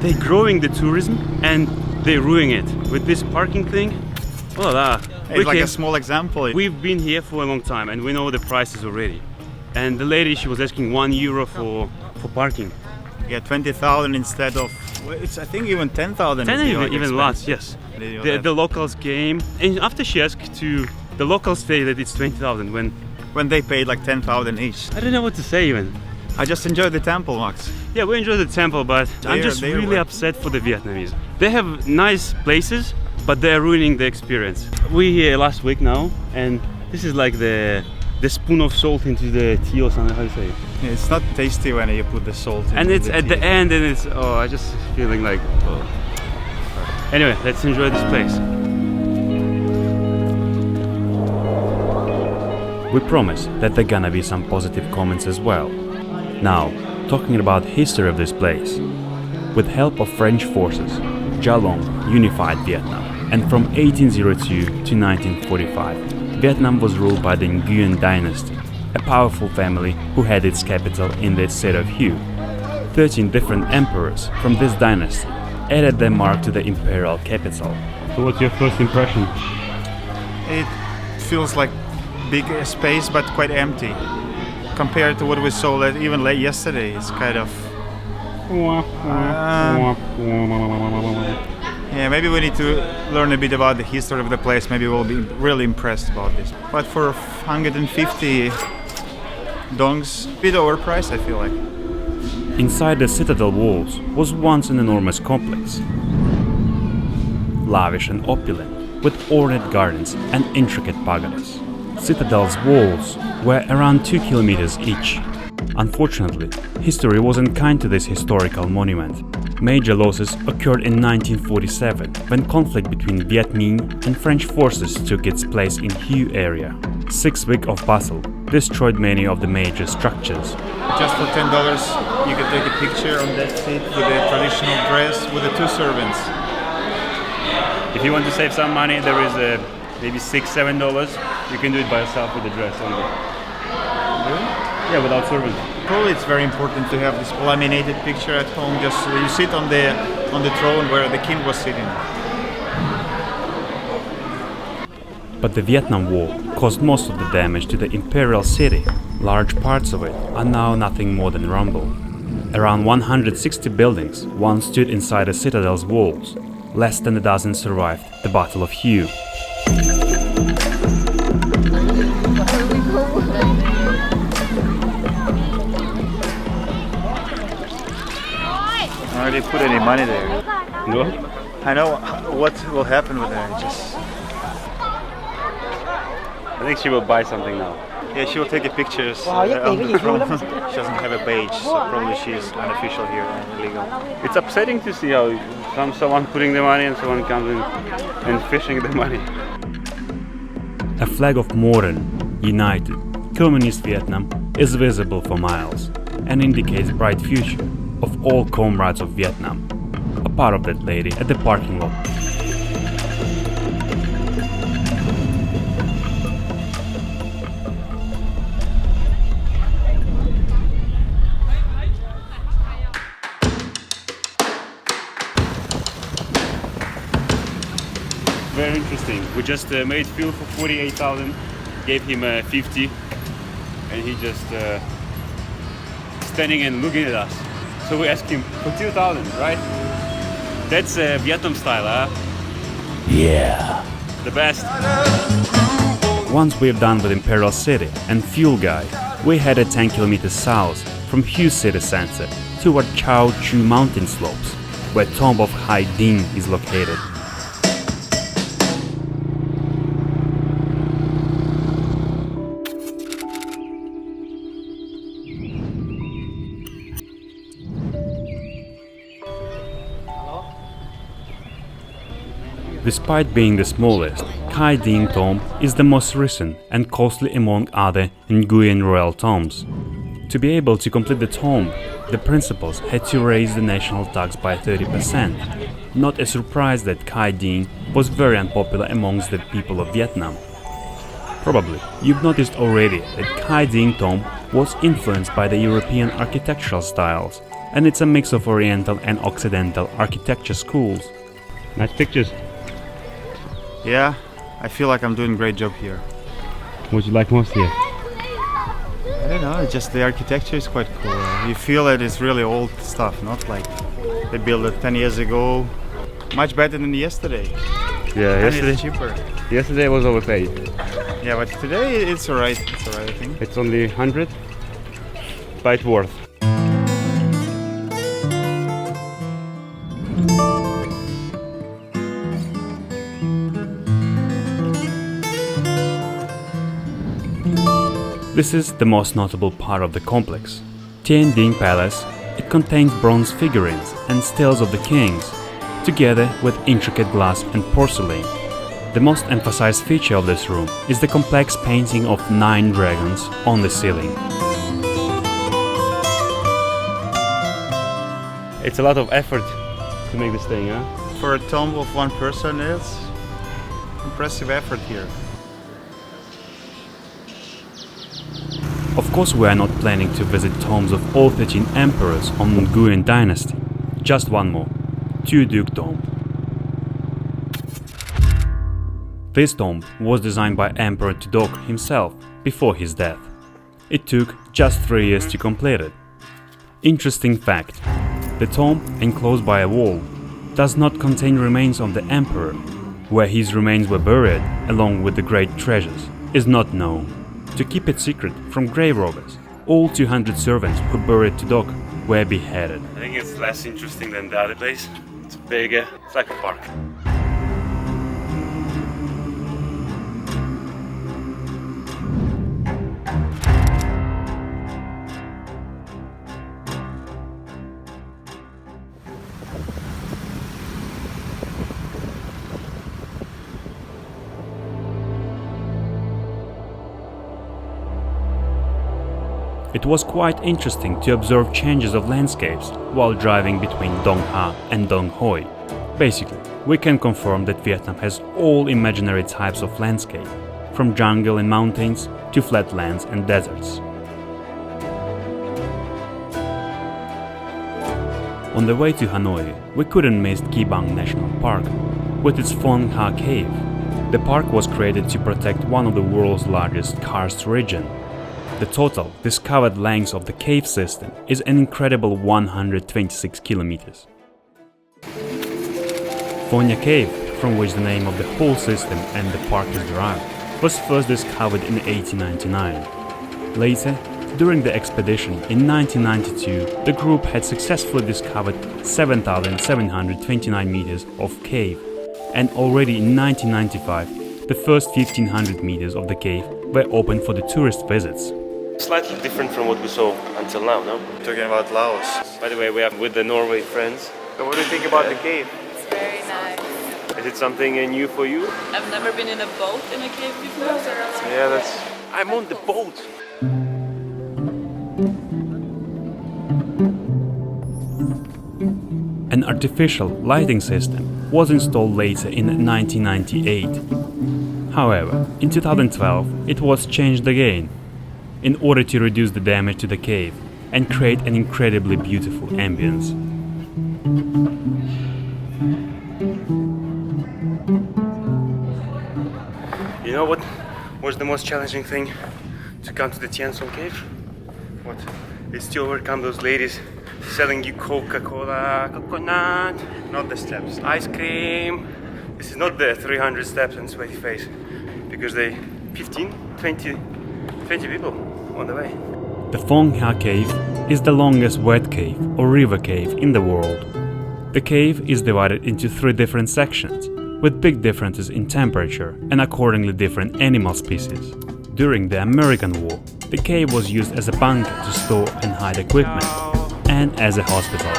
they're growing the tourism and they're ruining it with this parking thing. Oh la. It's like a small example. We've been here for a long time and we know the prices already. And the lady, she was asking €1 for parking. Yeah, 20,000 instead of, it's I think even 10,000. 10 even less, yes. The locals came, and after she asked the locals say that it's 20,000 when they paid like 10,000 each. I don't know what to say even. I just enjoy the temple, Max. Yeah, we enjoy the temple, but I'm just really upset for the Vietnamese. They have nice places, but they're ruining the experience. We here last week now, and this is like the spoon of salt into the tea or something, how do you say it? Yeah, it's not tasty when you put the salt in. And it's at the end, and it's, oh, I just feeling like, oh. Anyway, let's enjoy this place. We promise that there gonna be some positive comments as well. Now, talking about history of this place. With help of French forces, Gia Long unified Vietnam, and from 1802 to 1945, Vietnam was ruled by the Nguyen Dynasty, a powerful family who had its capital in the Citadel of Hue. 13 different emperors from this dynasty added their mark to the imperial capital. So what's your first impression? It feels like big space but quite empty. Compared to what we saw even late yesterday, it's kind of... yeah, maybe we need to learn a bit about the history of the place. Maybe we'll be really impressed about this. But for 150 dongs, a bit overpriced, I feel like. Inside the citadel walls was once an enormous complex. Lavish and opulent, with ornate gardens and intricate pagodas. Citadel's walls were around 2 kilometers each. Unfortunately, history wasn't kind to this historical monument. Major losses occurred in 1947 when conflict between Viát Minh and French forces took its place in Hue area. 6 weeks of battle destroyed many of the major structures. Just for $10 you can take a picture on that seat with a traditional dress with the 2 servants. If you want to save some money, there is maybe $6-7. You can do it by yourself with the dress only. Really? Yeah, without servant. Probably it's very important to have this laminated picture at home. Just you sit on the throne where the king was sitting. But the Vietnam War caused most of the damage to the Imperial City. Large parts of it are now nothing more than rubble. Around 160 buildings once stood inside the citadel's walls. Less than a dozen survived the Battle of Hue. I already put any money there. No? I know what will happen with her. I think she will buy something now. Yeah, she will take a pictures on the throne. She doesn't have a badge, so probably she's unofficial here and illegal. It's upsetting to see how someone putting the money and someone comes in and fishing the money. A flag of modern, united, communist Vietnam is visible for miles and indicates bright future of all comrades of Vietnam. A part of that lady at the parking lot. Very interesting. We just made fuel for 48,000, gave him 50, and he just standing and looking at us. So we asked him for 2,000, right? That's Vietnam style, huh? Yeah. The best. Once we're done with Imperial City and Fuel Guide, we headed 10 kilometers south from Hue City Center toward Chao Chu mountain slopes, where Tomb of Hai Ding is located. Despite being the smallest, Hai Ding tomb is the most recent and costly among other Nguyen royal tombs. To be able to complete the tomb, the principals had to raise the national tax by 30%. Not a surprise that Hai Ding was very unpopular amongst the people of Vietnam. Probably you've noticed already that Hai Ding tomb was influenced by the European architectural styles, and it's a mix of Oriental and Occidental architecture schools. Nice pictures. Yeah, I feel like I'm doing a great job here. What do you like most here? I don't know, just the architecture is quite cool. You feel that it's really old stuff, not like they built it 10 years ago. Much better than yesterday. Yeah, And it's cheaper. yesterday was overpaid. Yeah, but today it's alright. It's alright, I think. It's only 100, but it's worth. This is the most notable part of the complex. Tien Ding Palace. It contains bronze figurines and stills of the kings, together with intricate glass and porcelain. The most emphasized feature of this room is the complex painting of 9 dragons on the ceiling. It's a lot of effort to make this thing, huh? For a tomb of one person, it's impressive effort here. Of course, we are not planning to visit tombs of all 13 emperors on Nguyen Dynasty. Just one more, Two Duke Tomb. This tomb was designed by Emperor Tudok himself before his death. It took just 3 years to complete it. Interesting fact, the tomb, enclosed by a wall, does not contain remains of the emperor. Where his remains were buried, along with the great treasures, is not known. To keep it secret from grave robbers, all 200 servants who buried Tudok were beheaded. I think it's less interesting than the other place. It's bigger, it's like a park. It was quite interesting to observe changes of landscapes while driving between Dong Ha and Dong Hoi. Basically, we can confirm that Vietnam has all imaginary types of landscape, from jungle and mountains to flatlands and deserts. On the way to Hanoi, we couldn't miss Ki Bang National Park, with its Phong Nha cave. The park was created to protect one of the world's largest karst region. The total discovered length of the cave system is an incredible 126 kilometers. Phong Nha Cave, from which the name of the whole system and the park is derived, was first discovered in 1899. Later, during the expedition in 1992, the group had successfully discovered 7,729 meters of cave, and already in 1995, the first 1,500 meters of the cave were open for the tourist visits. Slightly different from what we saw until now, no? Talking about Laos. By the way, we are with the Norway friends. So what do you think about the cave? It's very nice. Is it something new for you? I've never been in a boat in a cave before, so that's Yeah, that's... I'm on the boat! An artificial lighting system was installed later in 1998. However, in 2012 it was changed again, in order to reduce the damage to the cave and create an incredibly beautiful ambience. You know what was the most challenging thing to come to the Tian Son cave? What? Is to overcome those ladies selling you Coca-Cola, coconut, Not the steps. ice cream. This is not the 300 steps and sweaty face, because they 15, 20 people on the way. The Phong Nha Cave is the longest wet cave or river cave in the world. The cave is divided into 3 different sections, with big differences in temperature and accordingly different animal species. During the American War, the cave was used as a bunker to store and hide equipment, and as a hospital.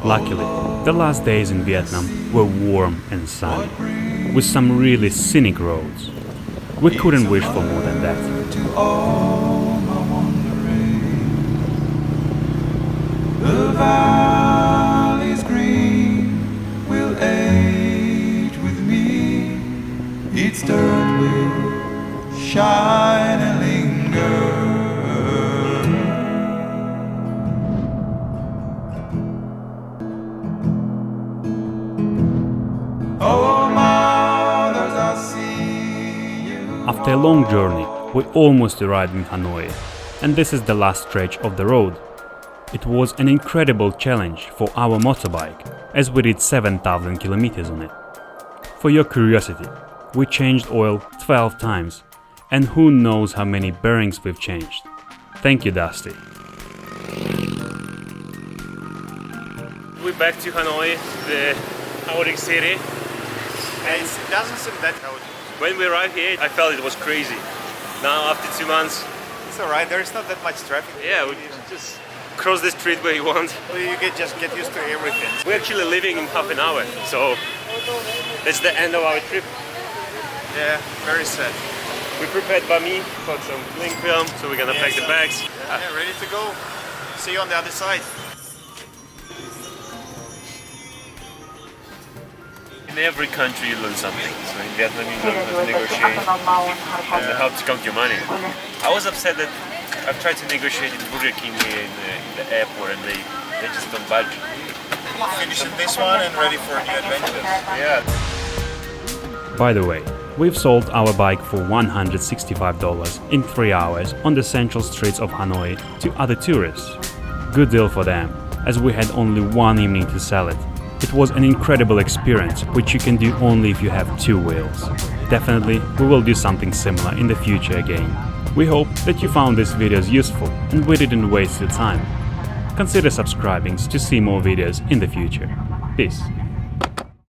Luckily, the last days in Vietnam were warm and sunny, with some really scenic roads. We couldn't wish for more than that. The After a long journey, we almost arrived in Hanoi, and this is the last stretch of the road. It was an incredible challenge for our motorbike, as we did 7,000 kilometers on it. For your curiosity, we changed oil 12 times, and who knows how many bearings we've changed. Thank you, Dusty. We're back to Hanoi, the chaotic city. And it doesn't seem that chaotic. When we arrived here, I felt it was crazy. Now, after 2 months, It's alright, there's not that much traffic. yeah, we just cross the street where you want. You just get used to everything. We're actually leaving in half an hour, so that's the end of our trip. Yeah, very sad. We prepared bami, got some cling film, so we're gonna pack the bags. Yeah, ready to go. See you on the other side. In every country you learn something. So in Vietnam you learn how to negotiate and how to count your money. I was upset that I've tried to negotiate in Burger King here in the airport and they just don't budge. Finishing this one and ready for new adventures. Yeah. By the way, we've sold our bike for $165 in 3 hours on the central streets of Hanoi to other tourists. Good deal for them, as we had only one evening to sell it. It was an incredible experience, which you can do only if you have 2 wheels. Definitely, we will do something similar in the future again. We hope that you found these videos useful and we didn't waste your time. Consider subscribing to see more videos in the future. Peace.